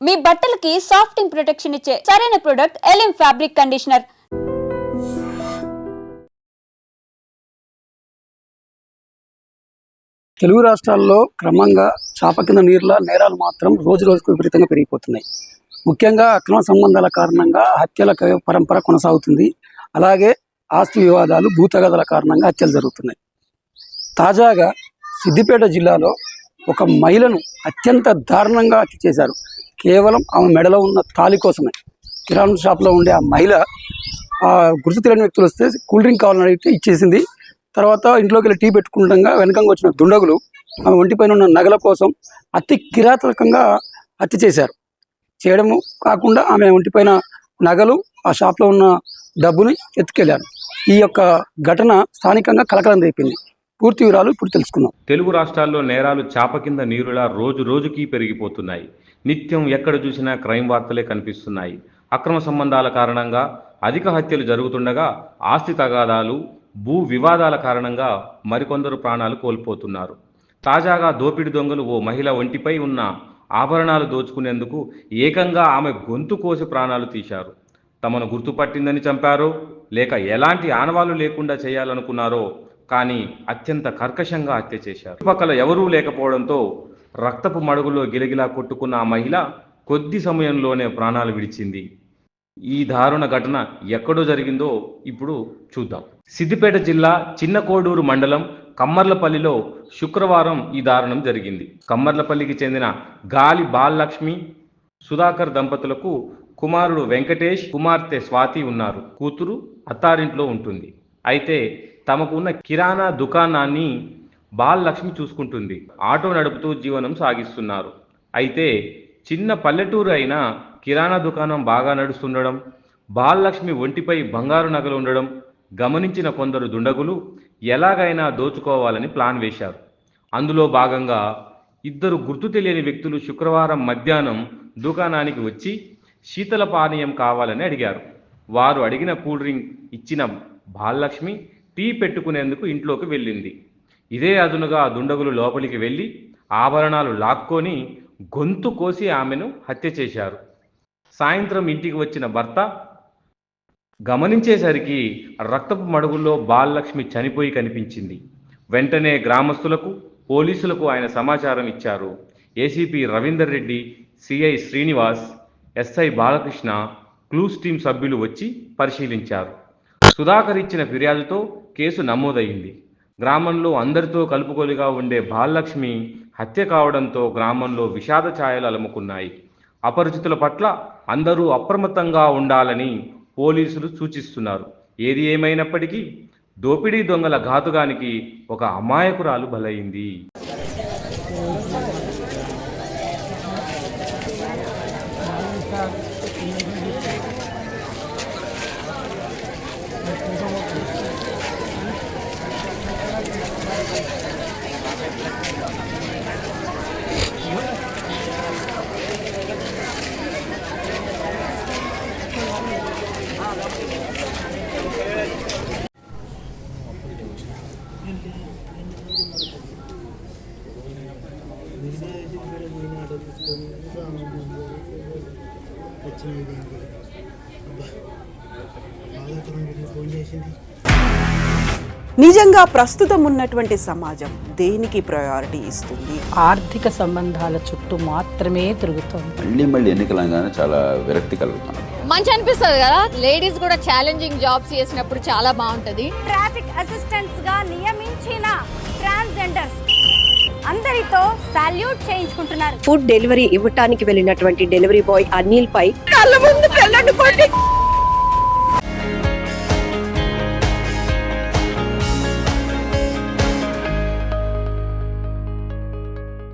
మీ బట్టలకి సాఫ్టింగ్ ప్రొటెక్షన్ ఇచ్చే సరైన ప్రొడక్ట్ ఎలిమ్ ఫ్యాబ్రిక్ కండిషనర్. తెలుగు రాష్ట్రాల్లో క్రమంగా చాప కింద నీరుల నేరాలు మాత్రం రోజు రోజుకు విపరీతంగా పెరిగిపోతున్నాయి. ముఖ్యంగా అక్రమ సంబంధాల కారణంగా హత్యల పరంపర కొనసాగుతుంది. అలాగే ఆస్తి వివాదాలు, భూతగాదాల కారణంగా హత్యలు జరుగుతున్నాయి. తాజాగా సిద్దిపేట జిల్లాలో ఒక మహిళను అత్యంత దారుణంగా హత్య చేశారు. కేవలం ఆమె మెడలో ఉన్న తాళి కోసమే. కిరాణా షాప్లో ఉండే ఆ మహిళ గుర్తు తెలియని వ్యక్తులు వస్తే కూల్ డ్రింక్ కావాలని అడిగితే ఇచ్చేసింది. తర్వాత ఇంట్లోకి వెళ్ళి టీ పెట్టుకుండగా వెనకంగా వచ్చిన దుండగులు ఆమె ఒంటిపైన ఉన్న నగల కోసం అతి కిరాతకంగా హత్య చేశారు. చేయడము కాకుండా ఆమె ఒంటిపైన నగలు, ఆ షాప్లో ఉన్న డబ్బుని ఎత్తుకెళ్లారు. ఈ యొక్క ఘటన స్థానికంగా కలకలం రేపింది. పూర్తి వివరాలు ఇప్పుడు తెలుసుకుందాం. తెలుగు రాష్ట్రాల్లో నేరాలు చాప కింద నీరులా రోజు రోజుకి పెరిగిపోతున్నాయి. నిత్యం ఎక్కడ చూసినా క్రైమ్ వార్తలే కనిపిస్తున్నాయి. అక్రమ సంబంధాల కారణంగా అధిక హత్యలు జరుగుతుండగా ఆస్తి తగాదాలు, భూ వివాదాల కారణంగా మరికొందరు ప్రాణాలు కోల్పోతున్నారు. తాజాగా దోపిడి దొంగలు ఓ మహిళ ఒంటిపై ఉన్న ఆభరణాలు దోచుకునేందుకు ఏకంగా ఆమె గొంతు కోసి ప్రాణాలు తీశారు. తమను గుర్తుపట్టిందని చంపారో లేక ఎలాంటి ఆనవాళ్లు లేకుండా చేయాలనుకున్నారో కానీ అత్యంత కర్కశంగా హత్య చేశారు. చుట్టుపక్కల ఎవరూ లేకపోవడంతో రక్తపు మడుగులో గిలగిలా కొట్టుకున్న ఆ మహిళ కొద్ది సమయంలోనే ప్రాణాలు విడిచింది. ఈ దారుణ ఘటన ఎక్కడో జరిగిందో ఇప్పుడు చూద్దాం. సిద్దిపేట జిల్లా చిన్న కోడూరు మండలం కమ్మర్లపల్లిలో శుక్రవారం ఈ దారుణం జరిగింది. కమ్మర్లపల్లికి చెందిన గాలి బాలలక్ష్మి, సుధాకర్ దంపతులకు కుమారుడు వెంకటేష్, కుమార్తె స్వాతి ఉన్నారు. కూతురు అత్తారింట్లో ఉంటుంది. అయితే తమకు ఉన్న కిరాణా దుకాణాన్ని బాలలక్ష్మి చూసుకుంటుంది. ఆటో నడుపుతూ జీవనం సాగిస్తున్నారు. అయితే చిన్న పల్లెటూరు అయినా కిరాణా దుకాణం బాగా నడుస్తుండడం, బాలలక్ష్మి ఒంటిపై బంగారు నగలు ఉండడం గమనించిన కొందరు దుండగులు ఎలాగైనా దోచుకోవాలని ప్లాన్ వేశారు. అందులో భాగంగా ఇద్దరు గుర్తు తెలియని వ్యక్తులు శుక్రవారం మధ్యాహ్నం దుకాణానికి వచ్చి శీతల పానీయం కావాలని అడిగారు. వారు అడిగిన కూల్ డ్రింక్ ఇచ్చిన బాలలక్ష్మి టీ పెట్టుకునేందుకు ఇంట్లోకి వెళ్ళింది. ఇదే అదునుగా దుండగులు లోపలికి వెళ్ళి ఆభరణాలు లాక్కొని గొంతు కోసి ఆమెను హత్య చేశారు. సాయంత్రం ఇంటికి వచ్చిన భర్త గమనించేసరికి రక్తపు మడుగుల్లో బాలలక్ష్మి చనిపోయి కనిపించింది. వెంటనే గ్రామస్తులకు, పోలీసులకు ఆయన సమాచారం ఇచ్చారు. ACP Ravinder Reddy, CI Srinivas, SI Balakrishna, clues team సభ్యులు వచ్చి పరిశీలించారు. సుధాకర్ ఇచ్చిన ఫిర్యాదుతో కేసు నమోదయ్యింది. గ్రామంలో అందరితో కలుపుకొలిగా ఉండే బాలలక్ష్మి హత్య కావడంతో గ్రామంలో విషాద ఛాయలు అలుముకున్నాయి. అపరిచితుల పట్ల అందరూ అప్రమత్తంగా ఉండాలని పోలీసులు సూచిస్తున్నారు. ఏది ఏమైనప్పటికీ దోపిడీ దొంగల ఘాతుకానికి ఒక అమాయకురాలు బలైంది. నిజంగా ప్రస్తుతం ఉన్నటువంటి సమాజం దేనికి ప్రయారిటీ ఇస్తుంది? ఆర్థిక సంబంధాల చుట్టూ మాత్రమే తిరుగుతుంది. మళ్ళీ ఎన్నికలంగానే చాలా విరక్తి కలుగుతాం. మంచి అనిపిస్తుంది కదా, లేడీస్ కూడా ఛాలెంజింగ్ జాబ్స్ చేసినప్పుడు చాలా బాగుంటది. ట్రాఫిక్ అసిస్టెంట్స్ గా నియమించిన ట్రాన్స్జెండర్స్ అందరితో సాల్యూట్ చేయించుకుంటున్నారు. ఫుడ్ డెలివరీ ఇవ్వటానికి వెళ్ళినటువంటి డెలివరీ బాయ్ అనిల్ పై కళ్ళ ముందు